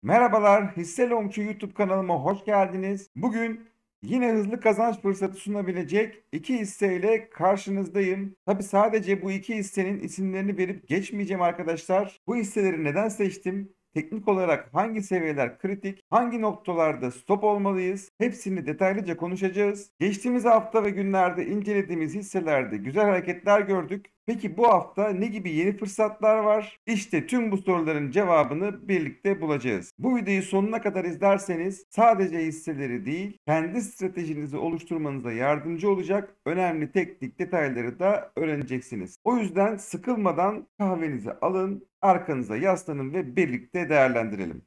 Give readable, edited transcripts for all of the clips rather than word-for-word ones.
Merhabalar, Hisse Longçu YouTube kanalıma hoş geldiniz. Bugün yine hızlı kazanç fırsatı sunabilecek iki hisseyle karşınızdayım. Tabi sadece bu iki hissenin isimlerini verip geçmeyeceğim arkadaşlar. Bu hisseleri neden seçtim? Teknik olarak hangi seviyeler kritik, hangi noktalarda stop olmalıyız? Hepsini detaylıca konuşacağız. Geçtiğimiz hafta ve günlerde incelediğimiz hisselerde güzel hareketler gördük. Peki bu hafta ne gibi yeni fırsatlar var? İşte tüm bu soruların cevabını birlikte bulacağız. Bu videoyu sonuna kadar izlerseniz sadece hisseleri değil, kendi stratejinizi oluşturmanıza yardımcı olacak önemli teknik detayları da öğreneceksiniz. O yüzden sıkılmadan kahvenizi alın, arkanıza yaslanın ve birlikte değerlendirelim.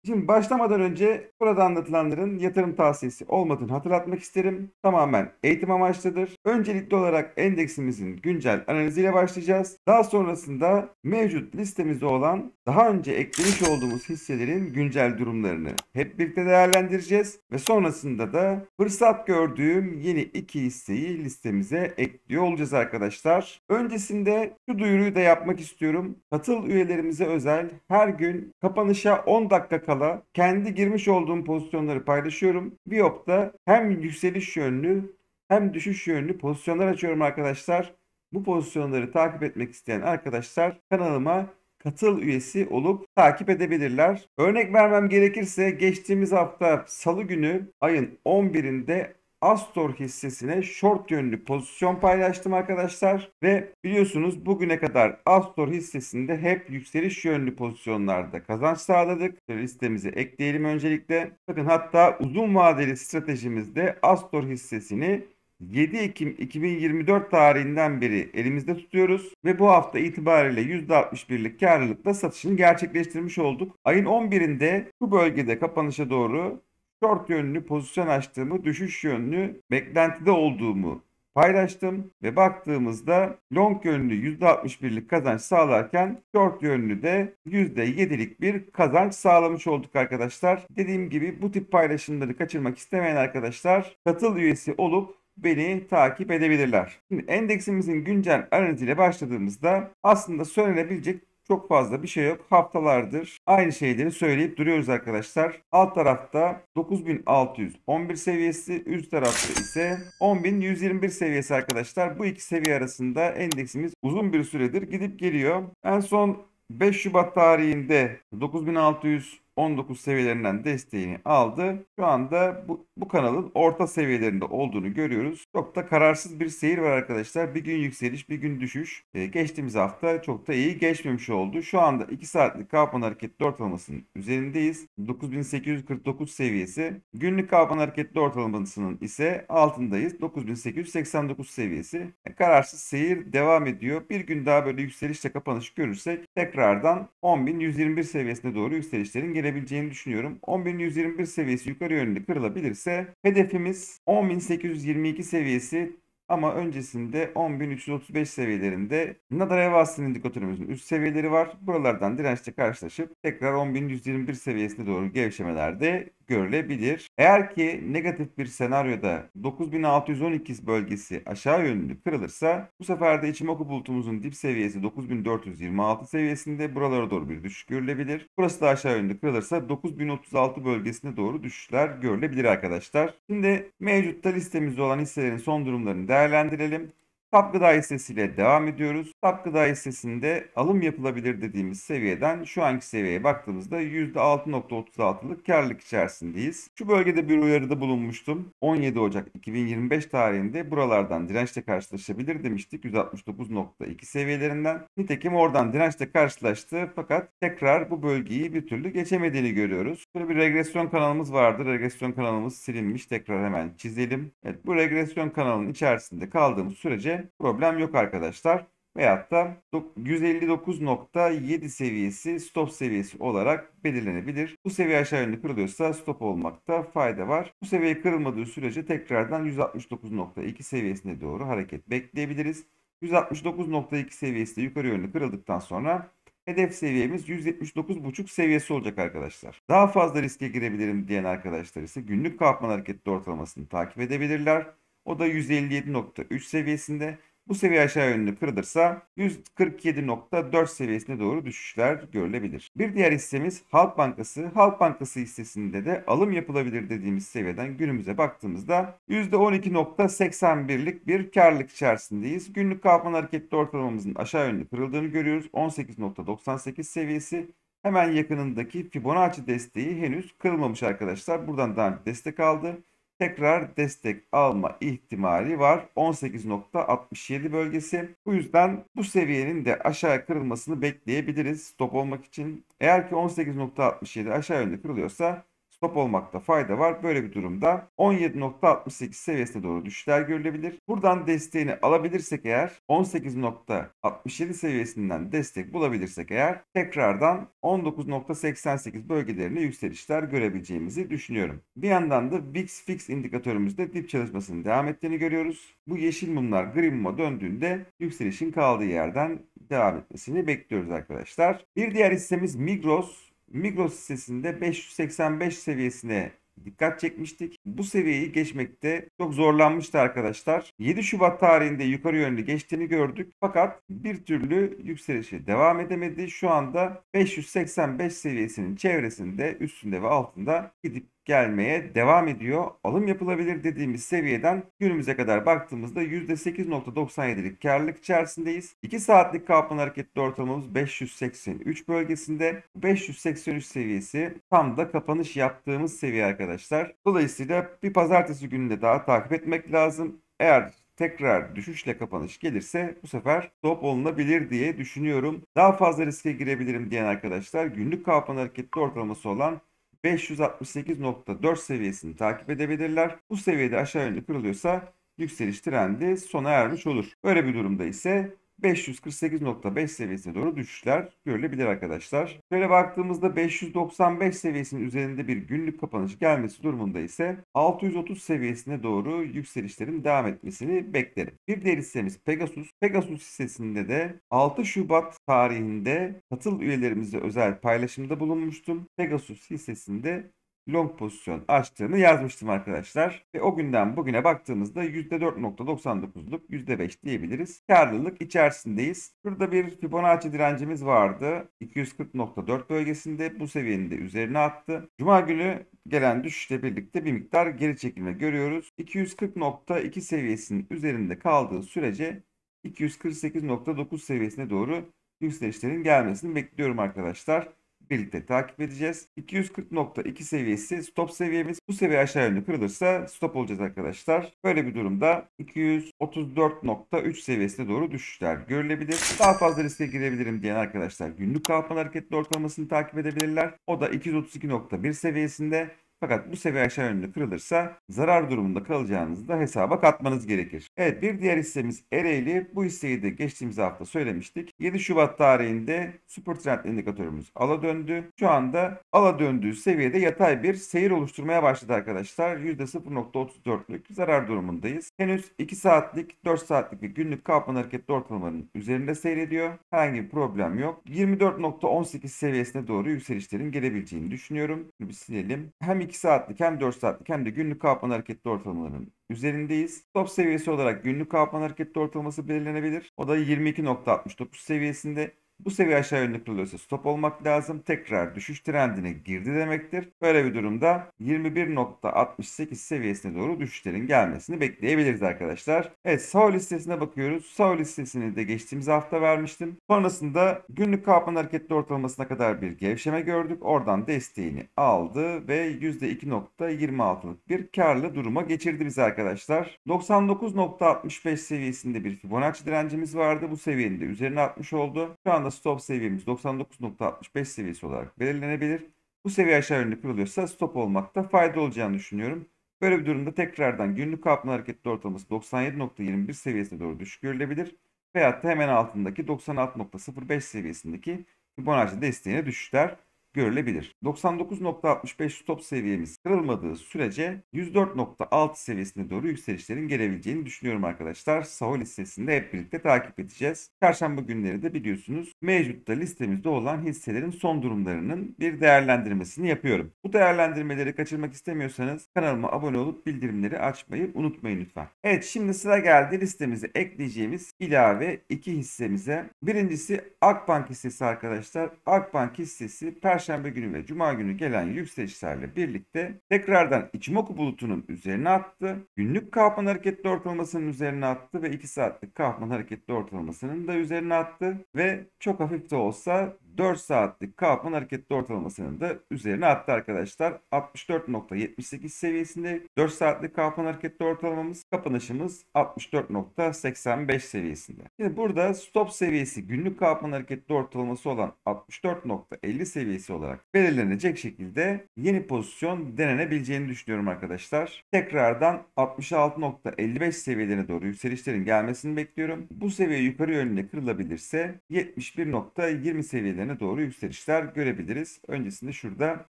Şimdi başlamadan önce burada anlatılanların yatırım tavsiyesi olmadığını hatırlatmak isterim. Tamamen eğitim amaçlıdır. Öncelikli olarak endeksimizin güncel analiziyle başlayacağız. Daha sonrasında mevcut listemizde olan daha önce eklemiş olduğumuz hisselerin güncel durumlarını hep birlikte değerlendireceğiz. Ve sonrasında da fırsat gördüğüm yeni iki hisseyi listemize ekliyor olacağız arkadaşlar. Öncesinde şu duyuruyu da yapmak istiyorum. Katıl üyelerimize özel her gün kapanışa 10 dakika kala kendi girmiş olduğum pozisyonları paylaşıyorum. Biyop'ta hem yükseliş yönlü hem düşüş yönlü pozisyonlar açıyorum arkadaşlar. Bu pozisyonları takip etmek isteyen arkadaşlar kanalıma katıl üyesi olup takip edebilirler. Örnek vermem gerekirse geçtiğimiz hafta Salı günü ayın 11'inde Astor hissesine short yönlü pozisyon paylaştım arkadaşlar ve biliyorsunuz bugüne kadar Astor hissesinde hep yükseliş yönlü pozisyonlarda kazanç sağladık. Listemize ekleyelim öncelikle. Bakın hatta uzun vadeli stratejimizde Astor hissesini 7 Ekim 2024 tarihinden beri elimizde tutuyoruz ve bu hafta itibariyle %61'lik karlılıkla satışını gerçekleştirmiş olduk. Ayın 11'inde bu bölgede kapanışa doğru short yönlü pozisyon açtığımı, düşüş yönlü beklentide olduğumu paylaştım ve baktığımızda long yönlü %61'lik kazanç sağlarken short yönlü de %7'lik bir kazanç sağlamış olduk arkadaşlar. Dediğim gibi bu tip paylaşımları kaçırmak istemeyen arkadaşlar katıl üyesi olup beni takip edebilirler. Şimdi endeksimizin güncel analiziyle başladığımızda aslında söylenebilecek çok fazla bir şey yok. Haftalardır aynı şeyleri söyleyip duruyoruz arkadaşlar. Alt tarafta 9611 seviyesi, üst tarafta ise 10121 seviyesi arkadaşlar. Bu iki seviye arasında endeksimiz uzun bir süredir gidip geliyor. En son 5 Şubat tarihinde 9619 seviyelerinden desteğini aldı. Şu anda bu kanalın orta seviyelerinde olduğunu görüyoruz. Çok da kararsız bir seyir var arkadaşlar. Bir gün yükseliş, bir gün düşüş. Geçtiğimiz hafta çok da iyi geçmemiş oldu. Şu anda 2 saatlik Kapan hareketli ortalamasının üzerindeyiz. 9849 seviyesi. Günlük Kapan hareketli ortalamasının ise altındayız. 9889 seviyesi. Kararsız seyir devam ediyor. Bir gün daha böyle yükselişle kapanış görürsek tekrardan 10.121 seviyesine doğru yükselişlerin gelebileceğini düşünüyorum. 10.121 seviyesi yukarı yönlü kırılabilirse hedefimiz 10.822 seviyesi ama öncesinde 10.335 seviyelerinde Nadar Evasit'in indikatörümüzün üst seviyeleri var. Buralardan dirençle karşılaşıp tekrar 10.121 seviyesine doğru gevşemelerde görülebilir. Eğer ki negatif bir senaryoda 9612 bölgesi aşağı yönlü kırılırsa bu sefer de Ichimoku bulutumuzun dip seviyesi 9426 seviyesinde buralara doğru bir düşüş görülebilir. Burası da aşağı yönlü kırılırsa 9036 bölgesine doğru düşüşler görülebilir arkadaşlar. Şimdi mevcutta listemizde olan hisselerin son durumlarını değerlendirelim. TAP Gıda hissesiyle devam ediyoruz. TAP Gıda hissesinde alım yapılabilir dediğimiz seviyeden şu anki seviyeye baktığımızda %6.36'lık karlılık içerisindeyiz. Şu bölgede bir uyarıda bulunmuştum. 17 Ocak 2025 tarihinde buralardan dirençle karşılaşabilir demiştik. 169.2 seviyelerinden. Nitekim oradan dirençle karşılaştı fakat tekrar bu bölgeyi bir türlü geçemediğini görüyoruz. Böyle bir regresyon kanalımız vardır. Regresyon kanalımız silinmiş. Tekrar hemen çizelim. Evet, bu regresyon kanalının içerisinde kaldığımız sürece problem yok arkadaşlar. Veyahut da 159.7 seviyesi stop seviyesi olarak belirlenebilir. Bu seviye aşağı yönlü kırılıyorsa stop olmakta fayda var. Bu seviye kırılmadığı sürece tekrardan 169.2 seviyesine doğru hareket bekleyebiliriz. 169.2 seviyesi de yukarı yönlü kırıldıktan sonra hedef seviyemiz 179.5 seviyesi olacak arkadaşlar. Daha fazla riske girebilirim diyen arkadaşlar ise günlük Kaufman hareketli ortalamasını takip edebilirler. O da 157.3 seviyesinde. Bu seviye aşağı yönlü kırılırsa 147.4 seviyesine doğru düşüşler görülebilir. Bir diğer hissemiz Halk Bankası. Halk Bankası hissesinde de alım yapılabilir dediğimiz seviyeden günümüze baktığımızda %12.81'lik bir karlılık içerisindeyiz. Günlük kalkman hareketli ortalamamızın aşağı yönlü kırıldığını görüyoruz. 18.98 seviyesi. Hemen yakınındaki Fibonacci desteği henüz kırılmamış arkadaşlar. Buradan daha önce destek aldı. Tekrar destek alma ihtimali var. 18.67 bölgesi. Bu yüzden bu seviyenin de aşağı kırılmasını bekleyebiliriz stop olmak için. Eğer ki 18.67 aşağı yönde kırılıyorsa stop olmakta fayda var. Böyle bir durumda 17.68 seviyesine doğru düşüşler görülebilir. Buradan desteğini alabilirsek eğer 18.67 seviyesinden destek bulabilirsek eğer tekrardan 19.88 bölgelerine yükselişler görebileceğimizi düşünüyorum. Bir yandan da VIX Fix indikatörümüzde dip çalışmasının devam ettiğini görüyoruz. Bu yeşil mumlar gri muma döndüğünde yükselişin kaldığı yerden devam etmesini bekliyoruz arkadaşlar. Bir diğer hissemiz Migros. Migros hissesinde 585 seviyesine dikkat çekmiştik. Bu seviyeyi geçmekte çok zorlanmıştı arkadaşlar. 7 Şubat tarihinde yukarı yönlü geçtiğini gördük. Fakat bir türlü yükselişe devam edemedi. Şu anda 585 seviyesinin çevresinde, üstünde ve altında gidip gelmeye devam ediyor. Alım yapılabilir dediğimiz seviyeden günümüze kadar baktığımızda %8.97'lik karlılık içerisindeyiz. 2 saatlik kalkman hareketli ortalamamız 583 bölgesinde. 583 seviyesi tam da kapanış yaptığımız seviye arkadaşlar. Dolayısıyla bir pazartesi gününde daha takip etmek lazım. Eğer tekrar düşüşle kapanış gelirse bu sefer stop olunabilir diye düşünüyorum. Daha fazla riske girebilirim diyen arkadaşlar günlük kalkman hareketli ortalaması olan 568.4 seviyesini takip edebilirler. Bu seviyede aşağı yönlü kırılıyorsa yükseliş trendi sona ermiş olur. Böyle bir durumda ise 548.5 seviyesine doğru düşüşler görülebilir arkadaşlar. Şöyle baktığımızda 595 seviyesinin üzerinde bir günlük kapanış gelmesi durumunda ise 630 seviyesine doğru yükselişlerin devam etmesini beklerim. Bir diğer hissemiz Pegasus. Pegasus hissesinde de 6 Şubat tarihinde katıl üyelerimize özel paylaşımda bulunmuştum. Pegasus hissesinde long pozisyon açtığını yazmıştım arkadaşlar. Ve o günden bugüne baktığımızda %4.99'luk %5 diyebiliriz. Karlılık içerisindeyiz. Burada bir Fibonacci direncimiz vardı. 240.4 bölgesinde bu seviyenin de üzerine attı. Cuma günü gelen düşüşle birlikte bir miktar geri çekilme görüyoruz. 240.2 seviyesinin üzerinde kaldığı sürece 248.9 seviyesine doğru yükselişlerin gelmesini bekliyorum arkadaşlar. Birlikte takip edeceğiz. 240.2 seviyesi stop seviyemiz. Bu seviye aşağı yönlü kırılırsa stop olacağız arkadaşlar. Böyle bir durumda 234.3 seviyesine doğru düşüşler görülebilir. Daha fazla riske girebilirim diyen arkadaşlar günlük kalkman hareketli ortalamasını takip edebilirler. O da 232.1 seviyesinde. Fakat bu seviye aşağı yönlü kırılırsa zarar durumunda kalacağınızı da hesaba katmanız gerekir. Evet, bir diğer hissemiz Ereğli. Bu hisseyi de geçtiğimiz hafta söylemiştik. 7 Şubat tarihinde Super Trend indikatörümüz ala döndü. Şu anda ala döndüğü seviyede yatay bir seyir oluşturmaya başladı arkadaşlar. %0.34'lük zarar durumundayız. Henüz 2 saatlik, 4 saatlik ve günlük kalkman hareketli ortalamaların üzerinde seyrediyor. Herhangi bir problem yok. 24.18 seviyesine doğru yükselişlerin gelebileceğini düşünüyorum. Bunu bir silelim. Hem 2 saatlik hem 4 saatlik hem de günlük kalkman hareketli ortalamaların üzerindeyiz. Stop seviyesi olarak günlük kalkman hareketli ortalaması belirlenebilir. O da 22.69 seviyesinde. Bu seviye aşağı yönlü kırılıyorsa stop olmak lazım. Tekrar düşüş trendine girdi demektir. Böyle bir durumda 21.68 seviyesine doğru düşüşlerin gelmesini bekleyebiliriz arkadaşlar. Evet, Sao listesine bakıyoruz. Sao listesini de geçtiğimiz hafta vermiştim. Sonrasında günlük kalkman hareketli ortalamasına kadar bir gevşeme gördük. Oradan desteğini aldı ve %2.26'lık bir karlı duruma geçirdi bizi arkadaşlar. 99.65 seviyesinde bir Fibonacci direncimiz vardı. Bu seviyenin de üzerine atmış oldu. Şu anda stop seviyemiz 99.65 seviyesi olarak belirlenebilir. Bu seviye aşağı yönlü kırılıyorsa stop olmakta fayda olacağını düşünüyorum. Böyle bir durumda tekrardan günlük kalkma hareketli ortalaması 97.21 seviyesine doğru düşüş görülebilir. Veyahut da hemen altındaki 96.05 seviyesindeki Fibonacci desteğine düşüşler görülebilir. 99.65 stop seviyemiz kırılmadığı sürece 104.6 seviyesine doğru yükselişlerin gelebileceğini düşünüyorum arkadaşlar. Sahol listesinde hep birlikte takip edeceğiz. Çarşamba günleri de biliyorsunuz mevcutta listemizde olan hisselerin son durumlarının bir değerlendirmesini yapıyorum. Bu değerlendirmeleri kaçırmak istemiyorsanız kanalıma abone olup bildirimleri açmayı unutmayın lütfen. Evet, şimdi sıra geldi listemize ekleyeceğimiz ilave 2 hissemize. Birincisi Akbank hissesi arkadaşlar. Akbank hissesi Perşembe günü ve Cuma günü gelen yükselişlerle birlikte tekrardan Ichimoku bulutunun üzerine attı. Günlük Kaufman hareketli ortalamasının üzerine attı ve 2 saatlik Kaufman hareketli ortalamasının da üzerine attı ve çok hafif de olsa 4 saatlik Kaufman hareketli ortalamasının da üzerine attı arkadaşlar. 64.78 seviyesinde 4 saatlik Kaufman hareketli ortalamamız, kapanışımız 64.85 seviyesinde. Şimdi burada stop seviyesi günlük Kaufman hareketli ortalaması olan 64.50 seviyesi olarak belirlenecek şekilde yeni pozisyon denenebileceğini düşünüyorum arkadaşlar. Tekrardan 66.55 seviyelerine doğru yükselişlerin gelmesini bekliyorum. Bu seviye yukarı yönlü kırılabilirse 71.20 seviyelerine doğru yükselişler görebiliriz. Öncesinde şurada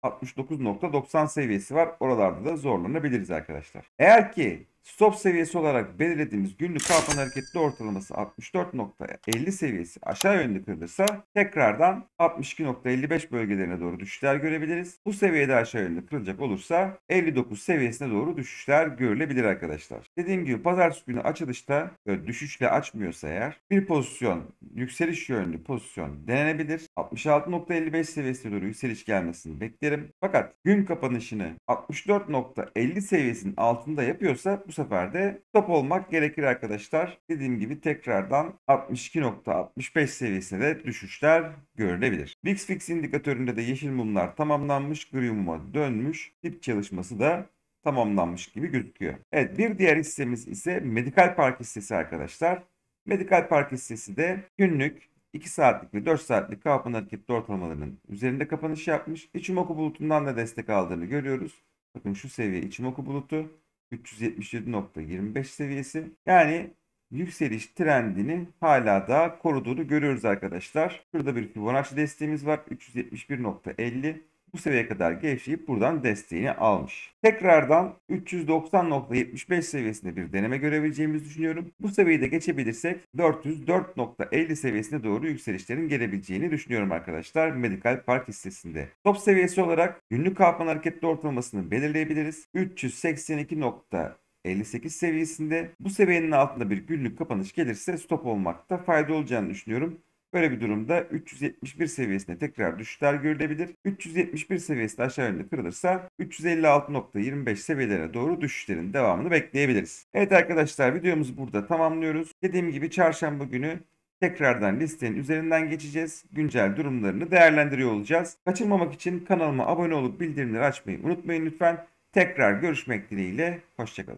69.90 seviyesi var. Oralarda da zorlanabiliriz arkadaşlar. Eğer ki stop seviyesi olarak belirlediğimiz günlük Kaufman hareketli ortalaması 64.50 seviyesi aşağı yönlü kırılırsa tekrardan 62.55 bölgelerine doğru düşüşler görebiliriz. Bu seviyede aşağı yönlü kırılacak olursa 59 seviyesine doğru düşüşler görülebilir arkadaşlar. Dediğim gibi pazartesi günü açılışta düşüşle açmıyorsa eğer bir pozisyon, yükseliş yönlü pozisyon denenebilir. 66.55 seviyesine doğru yükseliş gelmesini beklerim. Fakat gün kapanışını 64.50 seviyesinin altında yapıyorsa bu sefer de stop olmak gerekir arkadaşlar. Dediğim gibi tekrardan 62.65 seviyesine de düşüşler görülebilir. VIX Fix indikatöründe de yeşil mumlar tamamlanmış, gri muma dönmüş. Dip çalışması da tamamlanmış gibi gözüküyor. Evet, bir diğer hissemiz ise Medical Park hissesi arkadaşlar. Medical Park hissesi de günlük 2 saatlik ve 4 saatlik Kaufman hareketli ortalamalarının üzerinde kapanış yapmış. Ichimoku bulutundan da destek aldığını görüyoruz. Bakın şu seviye Ichimoku bulutu 377.25 seviyesi. Yani yükseliş trendini hala da koruduğunu görüyoruz arkadaşlar. Şurada bir Fibonacci desteğimiz var. 371.50. Bu seviyeye kadar gevşeyip buradan desteğini almış. Tekrardan 390.75 seviyesinde bir deneme görebileceğimizi düşünüyorum. Bu seviyeyi de geçebilirsek 404.50 seviyesine doğru yükselişlerin gelebileceğini düşünüyorum arkadaşlar Medical Park hissesinde. Top seviyesi olarak günlük Kaufman hareketli ortalamasını belirleyebiliriz. 382.58 seviyesinde. Bu seviyenin altında bir günlük kapanış gelirse stop olmakta fayda olacağını düşünüyorum. Böyle bir durumda 371 seviyesine tekrar düşüşler görülebilir. 371 seviyesi de aşağı yönlü kırılırsa 356.25 seviyelerine doğru düşüşlerin devamını bekleyebiliriz. Evet arkadaşlar, videomuzu burada tamamlıyoruz. Dediğim gibi çarşamba günü tekrardan listenin üzerinden geçeceğiz. Güncel durumlarını değerlendiriyor olacağız. Kaçırmamak için kanalıma abone olup bildirimleri açmayı unutmayın lütfen. Tekrar görüşmek dileğiyle. Hoşçakalın.